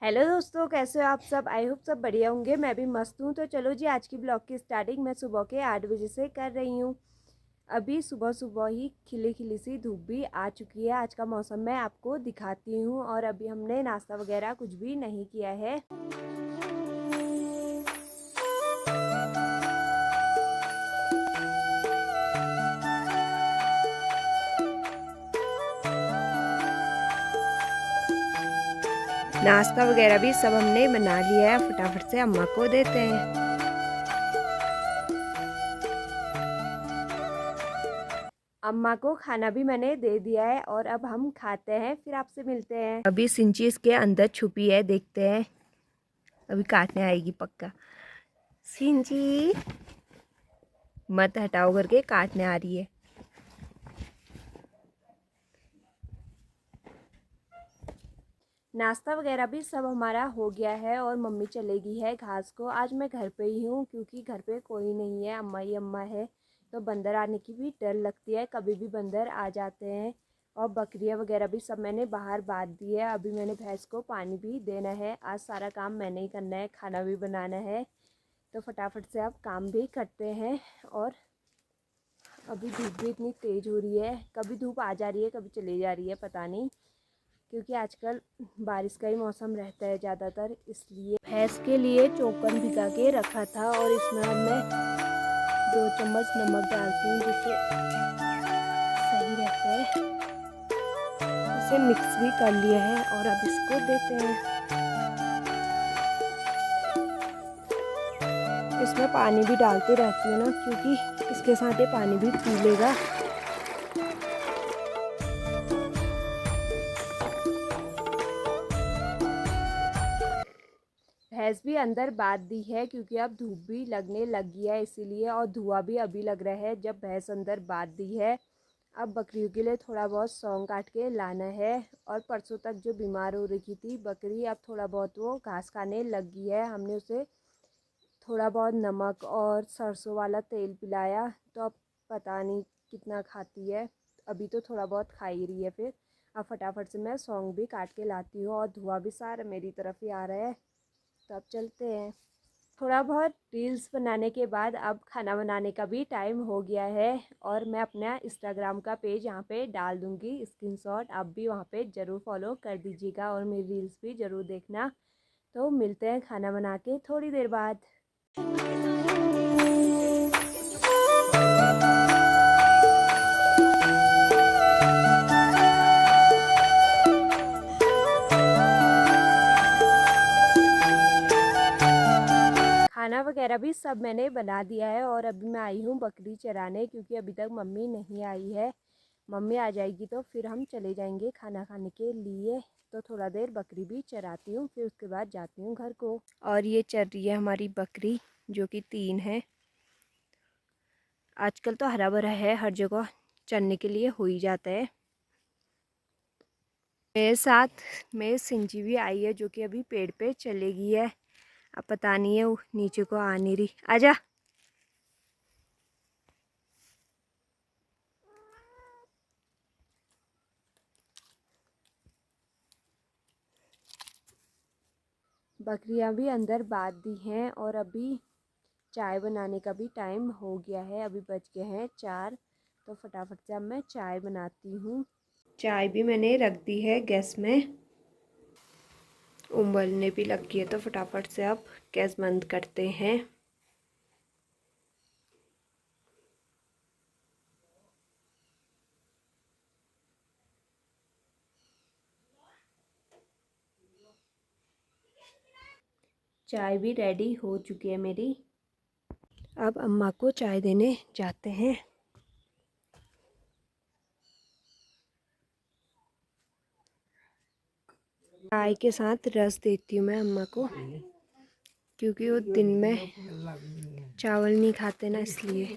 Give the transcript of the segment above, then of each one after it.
Hello दोस्तों, कैसे हो आप सब। आई होप सब बढ़िया होंगे। मैं भी मस्त हूँ। तो चलो जी, आज की ब्लॉग की स्टार्टिंग मैं सुबह के 8 बजे से कर रही हूँ। अभी सुबह सुबह ही खिली खिली सी धूप भी आ चुकी है। आज का मौसम मैं आपको दिखाती हूँ। और अभी हमने नाश्ता वगैरह कुछ भी नहीं किया है। नाश्ता वगैरह भी सब हमने बना लिया है। फटाफट से अम्मा को देते हैं। अम्मा को खाना भी मैंने दे दिया है और अब हम खाते हैं, फिर आपसे मिलते हैं। अभी सिंची इसके अंदर छुपी है, देखते हैं। अभी काटने आएगी पक्का। सिंची मत हटाओ करके काटने आ रही है। नाश्ता वगैरह भी सब हमारा हो गया है और मम्मी चलेगी है घास को। आज मैं घर पे ही हूँ क्योंकि घर पे कोई नहीं है, अम्मा ही अम्मा है। तो बंदर आने की भी डर लगती है, कभी भी बंदर आ जाते हैं। और बकरियाँ वगैरह भी सब मैंने बाहर बांध दी है। अभी मैंने भैंस को पानी भी देना है। आज सारा काम मैंने ही करना है, खाना भी बनाना है। तो फटाफट से आप काम भी करते हैं। और अभी धूप भी इतनी तेज़ हो रही है, कभी धूप आ जा रही है कभी चली जा रही है, पता नहीं। क्योंकि आजकल बारिश का ही मौसम रहता है ज़्यादातर, इसलिए भैंस के लिए चोकर भिगा के रखा था। और इसमें अब मैं 2 चम्मच नमक डालती हूँ जिससे सही रहता है। इसे मिक्स भी कर लिया है और अब इसको देते हैं। इसमें पानी भी डालते रहती हूँ ना, क्योंकि इसके साथ ये पानी भी पी लेगा। भैंस भी अंदर बांध दी है क्योंकि अब धूप भी लगने लग गई है, इसीलिए। और धुआं भी अभी लग रहा है जब भैंस अंदर बांध दी है। अब बकरियों के लिए थोड़ा बहुत सौंग काट के लाना है। और परसों तक जो बीमार हो रही थी बकरी, अब थोड़ा बहुत वो घास खाने लग गई है। हमने उसे थोड़ा बहुत नमक और सरसों वाला तेल पिलाया, तो अब पता नहीं कितना खाती है। अभी तो थोड़ा बहुत खा ही रही है। फिर अब फटाफट से मैं सौंग भी काट के लाती हूँ। और धुआं भी सारा मेरी तरफ ही आ रहा है। तो अब चलते हैं। थोड़ा बहुत रील्स बनाने के बाद अब खाना बनाने का भी टाइम हो गया है। और मैं अपना इंस्टाग्राम का पेज यहाँ पे डाल दूँगी स्क्रीनशॉट, आप भी वहाँ पे ज़रूर फॉलो कर दीजिएगा और मेरी रील्स भी ज़रूर देखना। तो मिलते हैं खाना बना के थोड़ी देर बाद। खाना वगैरह भी सब मैंने बना दिया है और अभी मैं आई हूँ बकरी चराने, क्योंकि अभी तक मम्मी नहीं आई है। मम्मी आ जाएगी तो फिर हम चले जाएंगे खाना खाने के लिए। तो थोड़ा देर बकरी भी चराती हूँ, फिर उसके बाद जाती हूँ घर को। और ये चर रही है हमारी बकरी, जो कि 3 है। आजकल तो हरा भरा है, हर जगह चरने के लिए हो ही जाता है। मेरे साथ में सिंची भी आई है, जो कि अभी पेड़ पे चलेगी है। अब पता नहीं है वो नीचे को आ नहीं रही। आजा। बकरियां भी अंदर बांध दी हैं और अभी चाय बनाने का भी टाइम हो गया है। अभी बज गए हैं 4। तो फटाफट से अब मैं चाय बनाती हूँ। चाय भी मैंने रख दी है गैस में, उबलने भी लग गई है। तो फटाफट से अब गैस बंद करते हैं। चाय भी रेडी हो चुकी है मेरी। अब अम्मा को चाय देने जाते हैं। चाय के साथ रस देती हूँ मैं अम्मा को, क्योंकि वो दिन में चावल नहीं खाते ना, इसलिए।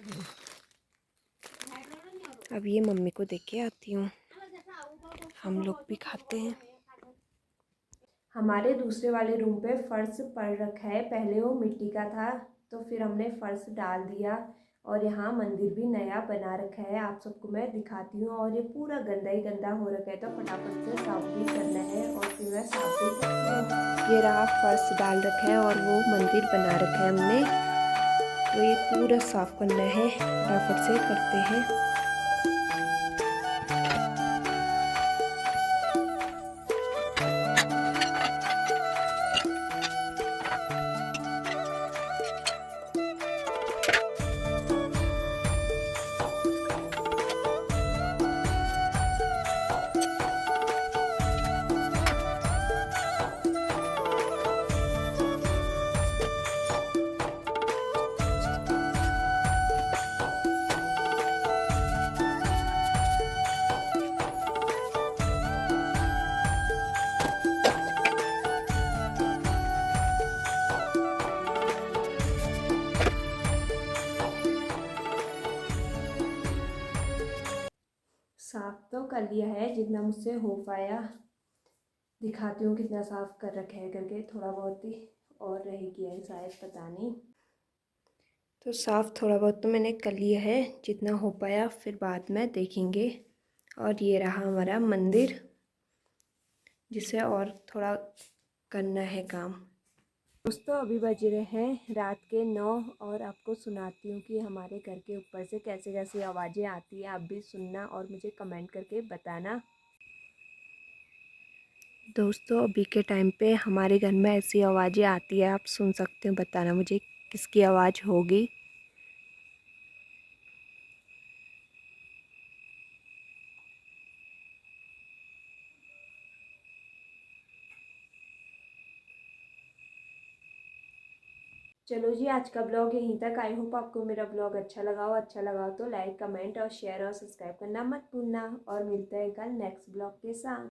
अब ये मम्मी को दे के आती हूँ, हम लोग भी खाते हैं। हमारे दूसरे वाले रूम पे फर्श पड़ रखा है, पहले वो मिट्टी का था तो फिर हमने फर्श डाल दिया। और यहाँ मंदिर भी नया बना रखा है, आप सबको मैं दिखाती हूँ। और ये पूरा गंदा ही गंदा हो रखा है, तो फटाफट से साफ भी करना है और फिर मैं साफ भी करती हूँ। ये रहा फर्श डाल रखा है और वो मंदिर बना रखा है हमने, तो ये पूरा साफ करना है, फटाफट से करते हैं। साफ तो कर लिया है जितना मुझसे हो पाया, दिखाती हूँ कितना साफ कर रखा है करके, थोड़ा बहुत ही और रह गया है शायद, पता नहीं। तो साफ थोड़ा बहुत तो मैंने कर लिया है, जितना हो पाया फिर बाद में देखेंगे। और ये रहा हमारा मंदिर, जिसे और थोड़ा करना है काम। दोस्तों अभी बज रहे हैं रात के 9 और आपको सुनाती हूँ कि हमारे घर के ऊपर से कैसे कैसी आवाज़ें आती है। आप भी सुनना और मुझे कमेंट करके बताना। दोस्तों अभी के टाइम पे हमारे घर में ऐसी आवाज़ें आती है, आप सुन सकते हो, बताना मुझे किसकी आवाज़ होगी। चलो जी, आज का ब्लॉग यहीं तक। आई होप आपको मेरा ब्लॉग अच्छा लगा हो तो लाइक कमेंट और शेयर और सब्सक्राइब करना मत भूलना। और मिलते हैं कल नेक्स्ट ब्लॉग के साथ।